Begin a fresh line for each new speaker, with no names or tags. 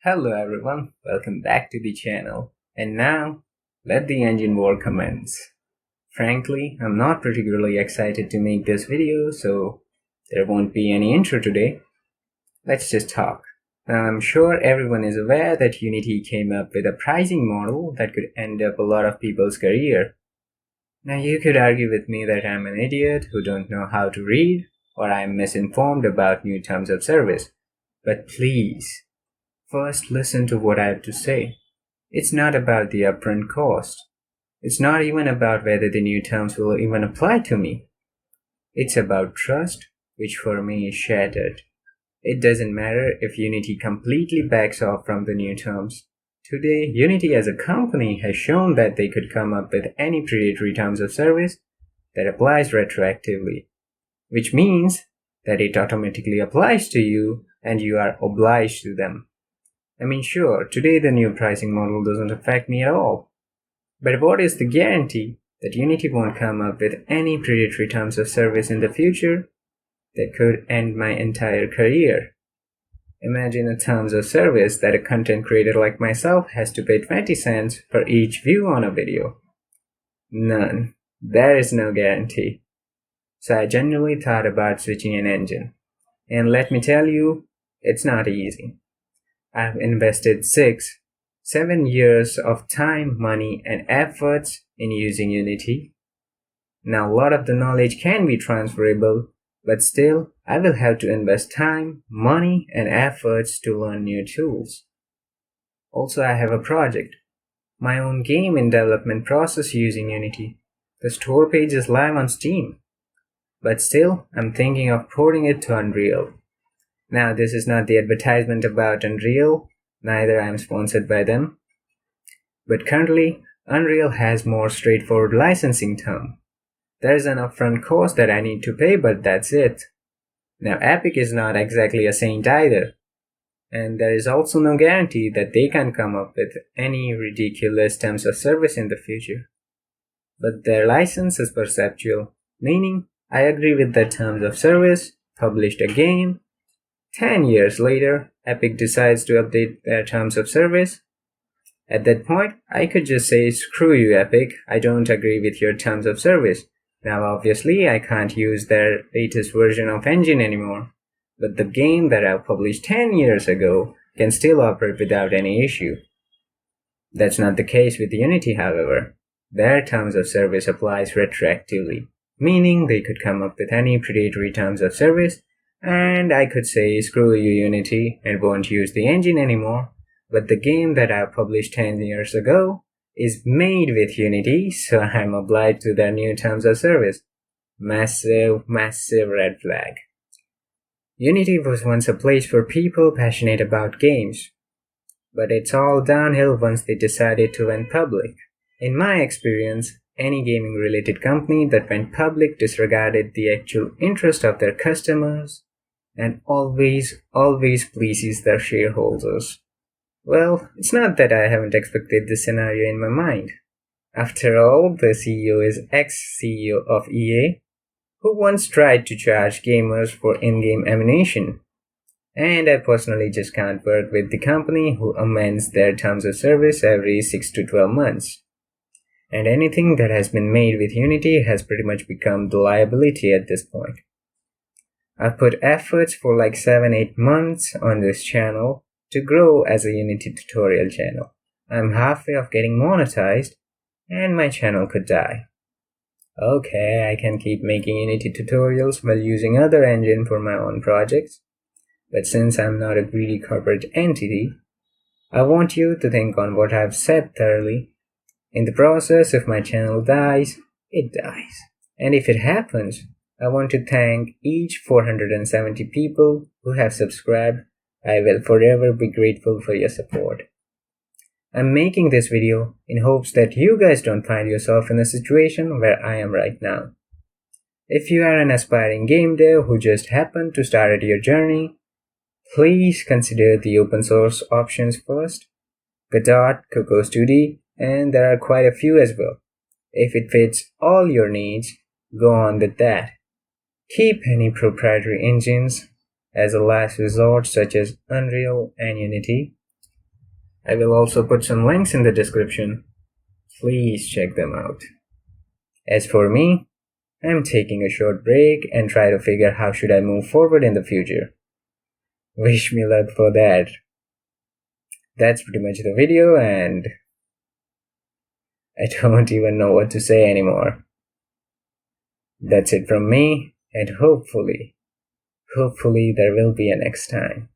Hello everyone, welcome back to the channel. And now, let the engine war commence. Frankly, I'm not particularly excited to make this video, so there won't be any intro today. Let's just talk. Now I'm sure everyone is aware that Unity came up with a pricing model that could end up a lot of people's career. Now you could argue with me that I'm an idiot who don't know how to read, or I'm misinformed about new terms of service. But please, first listen to what I have to say. It's not about the upfront cost. It's not even about whether the new terms will even apply to me. It's about trust, which for me is shattered. It doesn't matter if Unity completely backs off from the new terms. Today, Unity as a company has shown that they could come up with any predatory terms of service that applies retroactively, which means that it automatically applies to you and you are obliged to them. I mean, sure, today the new pricing model doesn't affect me at all. But what is the guarantee that Unity won't come up with any predatory terms of service in the future that could end my entire career? Imagine a terms of service that a content creator like myself has to pay 20 cents for each view on a video. None. There is no guarantee. So I genuinely thought about switching an engine. And let me tell you, it's not easy. I've invested 7 years of time, money, and efforts in using Unity. Now, a lot of the knowledge can be transferable, but still, I will have to invest time, money, and efforts to learn new tools. Also, I have a project, my own game in development process using Unity. The store page is live on Steam, but still, I'm thinking of porting it to Unreal. Now, this is not the advertisement about Unreal, neither I am sponsored by them. But currently, Unreal has more straightforward licensing term. There is an upfront cost that I need to pay, but that's it. Now, Epic is not exactly a saint either. And there is also no guarantee that they can come up with any ridiculous terms of service in the future. But their license is perceptual, meaning I agree with the terms of service, published a game. 10 years later, Epic decides to update their terms of service. At that point, I could just say, screw you Epic, I don't agree with your terms of service. Now obviously, I can't use their latest version of engine anymore. But the game that I published 10 years ago can still operate without any issue. That's not the case with Unity, however. Their terms of service applies retroactively, meaning they could come up with any predatory terms of service, and I could say, screw you Unity, and won't use the engine anymore. But the game that I published 10 years ago is made with Unity, so I'm obliged to their new terms of service. Massive red flag. Unity was once a place for people passionate about games, but it's all downhill once they decided to went public. In my experience, any gaming related company that went public disregarded the actual interest of their customers and always pleases their shareholders. Well, it's not that I haven't expected this scenario in my mind. After all, the CEO is ex-CEO of EA, who once tried to charge gamers for in-game ammunition. And I personally just can't work with the company who amends their terms of service every 6 to 12 months. And anything that has been made with Unity has pretty much become the liability at this point. I've put efforts for like 7-8 months on this channel to grow as a Unity tutorial channel. I'm halfway of getting monetized, and my channel could die. Okay, I can keep making Unity tutorials while using other engine for my own projects, but since I'm not a greedy corporate entity, I want you to think on what I've said thoroughly. In the process, if my channel dies, it dies. And if it happens, I want to thank each 470 people who have subscribed. I will forever be grateful for your support. I'm making this video in hopes that you guys don't find yourself in a situation where I am right now. If you are an aspiring game dev who just happened to start your journey, please consider the open source options first. Godot, Cocos 2D, and there are quite a few as well. If it fits all your needs, go on with that. Keep any proprietary engines as a last resort such as Unreal and Unity. I will also put some links in the description. Please check them out. As for me, I'm taking a short break and try to figure how should I move forward in the future. Wish me luck for that. That's pretty much the video, and I don't even know what to say anymore. That's it from me, and hopefully there will be a next time.